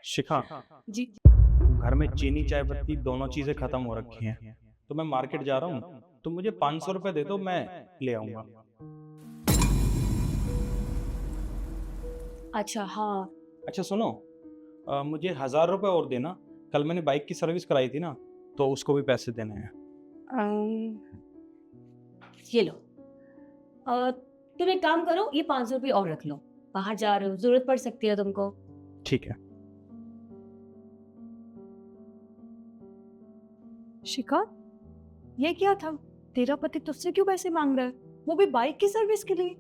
शिखा, जी। घर में चीनी चाय पत्ती दोनों चीजें खत्म हो रखी हैं, तो मैं मार्केट जा रहा हूँ, तो मुझे 500 रुपये दे दो, मैं ले आऊंगा। अच्छा, हाँ। अच्छा सुनो, मुझे 1000 रुपये और देना। कल मैंने बाइक की सर्विस कराई थी ना, तो उसको भी पैसे देने हैं। अम, ये लो। तुम एक काम करो, ये 500 रुपये और रख लो। बाहर जा रहे हो, जरूरत पड़ सकती है तुमको। ठीक है। शिखा, ये क्या था? तेरा पति तुझसे क्यों पैसे मांग रहा है, वो भी बाइक की सर्विस के लिए?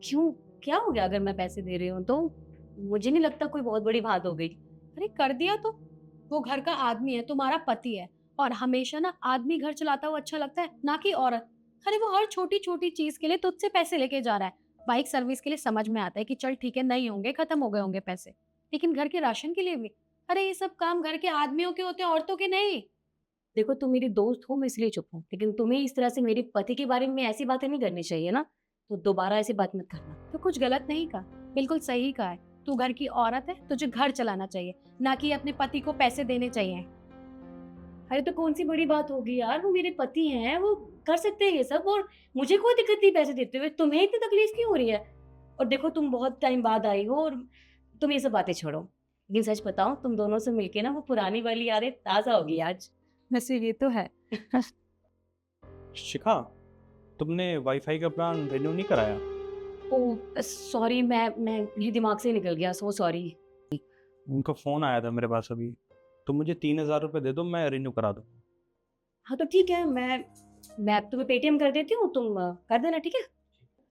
क्यों? क्या हो गया अगर मैं पैसे दे रही हूँ तो? मुझे नहीं लगता कोई बहुत बड़ी बात हो गई। अरे कर दिया तो। वो घर का आदमी है, तुम्हारा पति है, और हमेशा ना आदमी घर चलाता हुआ अच्छा लगता है, ना कि औरत। अरे वो हर छोटी छोटी चीज के लिए तुझसे पैसे लेके जा रहा है। बाइक सर्विस के लिए समझ में आता है कि चल ठीक है, नहीं होंगे, खत्म हो गए होंगे पैसे, लेकिन घर के राशन के लिए भी? अरे ये सब काम घर के आदमियों के होते हैं, औरतों के नहीं। देखो, तुम मेरी दोस्त हो, मैं इसलिए चुप हूँ, लेकिन तुम्हें इस तरह से मेरे पति के बारे में ऐसी बातें नहीं करनी चाहिए ना। तो दोबारा ऐसी बात मत करना। तो कुछ गलत नहीं कहा, बिल्कुल सही कहा है। तू घर की औरत है, तुझे घर चलाना चाहिए, ना कि अपने पति को पैसे देने चाहिए। अरे तो कौन सी बड़ी बात होगी यार, वो मेरे पति हैं, वो कर सकते हैं ये सब, और मुझे कोई दिक्कत नहीं पैसे देते हुए। तुम्हें इतनी तकलीफ क्यों हो रही है? और देखो, तुम बहुत टाइम बाद आई हो, और तुम ये सब बातें छोड़ो। लेकिन सच बताओ, तुम दोनों से मिलके ना वो पुरानी वाली यादें ताजा होगी आज। वैसे ये तो है। शिखा, तुमने वाईफाई का प्लान रिन्यू नहीं कराया? ओ सॉरी, मैं मेरे दिमाग से ही निकल गया, सो सॉरी। उनका फोन आया था मेरे पास अभी, तो मुझे 3000 रुपये दे दो, मैं रिन्यू करा दूँ। हाँ तो ठीक है, मैं तुम्हें पेटीएम कर देती हूँ, तुम कर देना, ठीक है?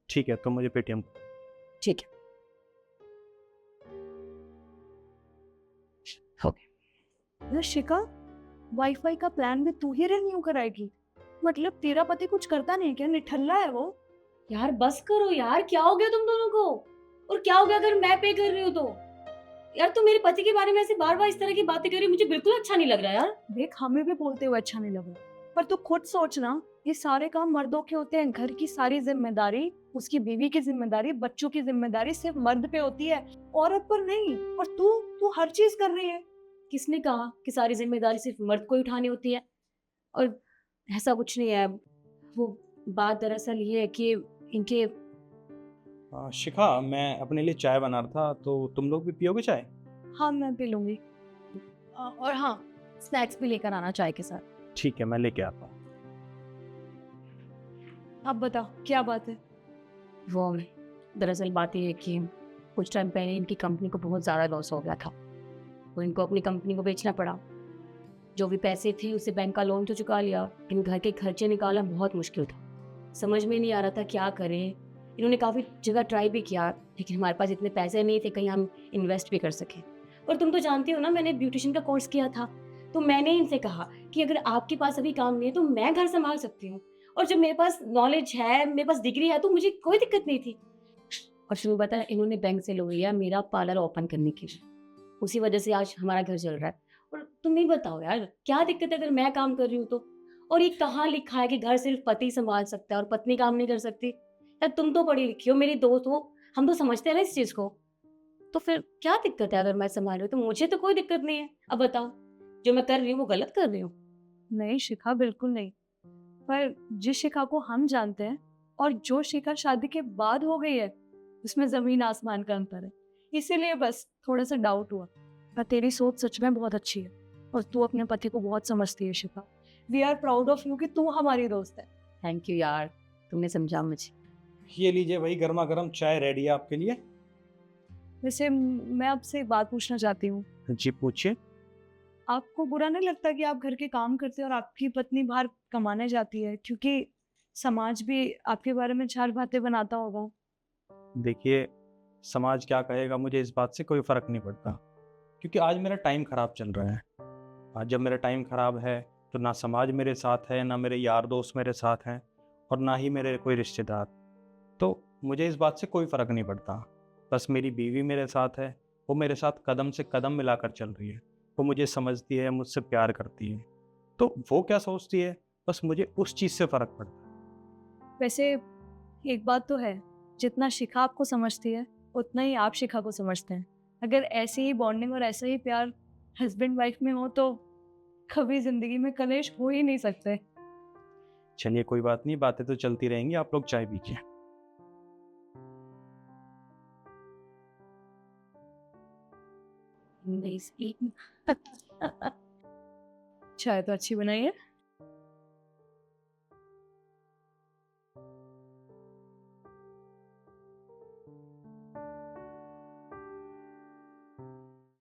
ठीक है, तो मुझे पेटीएम। ठीक है, हो गया। यार शिखा, वाईफाई का प्लान भी तू ही रिन्यू कराएगी? मतलब तेरा पति कुछ करता नहीं क्या, निठल्ला है वो? यार बस करो यार, क्या हो गया तुम दोनों को? और क्या हो गया अगर मैं पे कर रही हूँ तो? यार तुम मेरे पति के बारे में ऐसे बार बार इस तरह की बातें कर रही हो, मुझे बिल्कुल अच्छा नहीं लग रहा यार। देख, हमें भी बोलते हुए अच्छा नहीं लगा, पर तू खुद सोच ना, ये सारे काम मर्दों के होते हैं। घर की सारी जिम्मेदारी, उसकी बीवी की जिम्मेदारी, बच्चों की जिम्मेदारी सिर्फ मर्द पे होती है, औरत पर नहीं। और तू तू हर चीज कर रही है। किसने कहा कि सारी जिम्मेदारी सिर्फ मर्द को ही उठानी होती है? और ऐसा कुछ नहीं है। वो बात दरअसल ये है कि इनके। शिखा, मैं अपने लिए चाय बना रहा था, तो तुम लोग भी पियोगे चाय? हाँ मैं पी लूंगी। और हाँ, स्नैक्स भी लेकर आना चाय के साथ। ठीक है, मैं लेके आता हूँ। अब बता, क्या बात है? वो दरअसल बात ये है कि कुछ टाइम पहले इनकी कंपनी को बहुत ज़्यादा लॉस हो गया था, तो इनको अपनी कंपनी को बेचना पड़ा। जो भी पैसे थे उससे बैंक का लोन तो चुका लिया, लेकिन घर के खर्चे निकालना बहुत मुश्किल था। समझ में नहीं आ रहा था क्या करें। इन्होंने काफ़ी जगह ट्राई भी किया, लेकिन हमारे पास इतने पैसे नहीं थे कहीं हम इन्वेस्ट भी कर सकें। और तुम तो जानती हो ना, मैंने ब्यूटिशियन का कोर्स किया था, तो मैंने इनसे कहा कि अगर आपके पास अभी काम नहीं है तो मैं घर संभाल सकती हूँ। और जब मेरे पास नॉलेज है, मेरे पास डिग्री है, तो मुझे कोई दिक्कत नहीं थी। और शुरू बताया, इन्होंने बैंक से लोन लिया मेरा पार्लर ओपन करने के लिए। उसी वजह से आज हमारा घर चल रहा है। और तुम ही बताओ यार, क्या दिक्कत है अगर मैं काम कर रही हूँ तो? और ये कहाँ लिखा है कि घर सिर्फ पति संभाल सकता है और पत्नी काम नहीं कर सकती? यार तुम तो पढ़ी लिखी हो, मेरी दोस्त हो, हम तो समझते हैं ना इस चीज को। तो फिर क्या दिक्कत है अगर मैं संभाल रही हूँ? तो मुझे तो कोई दिक्कत नहीं है। अब बताओ, जो मैं कर रही हूँ वो गलत कर रही हूँ? नहीं शिखा, बिल्कुल नहीं। पर जिस शिखा को हम जानते हैं और जो शिखा शादी के बाद हो गई है, उसमें जमीन आसमान का अंतर है। इसीलिए बस थोड़ा सा डाउट हुआ। पर तेरी सोच सच में बहुत अच्छी है, और तू अपने पति को बहुत समझती है Shikha. We are proud of you कि तू हमारी दोस्त है। थैंक यू यार, तुमने समझा मुझे। ये लीजिए, वही गर्मा गर्म चाय रेडी है आपके लिए। वैसे मैं आपसे एक बात पूछना चाहती हूँ। जी पूछिए। आपको बुरा नहीं लगता कि आप घर के काम करते हैं और आपकी पत्नी बाहर कमाने जाती है? क्योंकि समाज भी आपके बारे में चार बातें बनाता होगा। देखिए, समाज क्या कहेगा मुझे इस बात से कोई फ़र्क नहीं पड़ता, क्योंकि आज मेरा टाइम ख़राब चल रहा है। आज जब मेरा टाइम ख़राब है, तो ना समाज मेरे साथ है, ना मेरे यार दोस्त मेरे साथ हैं, और ना ही मेरे कोई रिश्तेदार। तो मुझे इस बात से कोई फ़र्क नहीं पड़ता। बस मेरी बीवी मेरे साथ है, वो मेरे साथ कदम से कदम मिलाकर चल रही है। वो मुझे समझती है, मुझसे प्यार करती है। तो वो क्या सोचती है, बस मुझे उस चीज़ से फ़र्क पड़ता है। वैसे एक बात तो है, जितना शिखा आपको समझती है उतना ही आप शिखा को समझते हैं। अगर ऐसी ही बॉन्डिंग और ऐसा ही प्यार हस्बैंड वाइफ में हो तो कभी ज़िंदगी में कलेश हो ही नहीं सकते। चलिए कोई बात नहीं, बातें तो चलती रहेंगी, आप लोग चाय पीजिए। नहीं, चाय तो अच्छी बनाई है।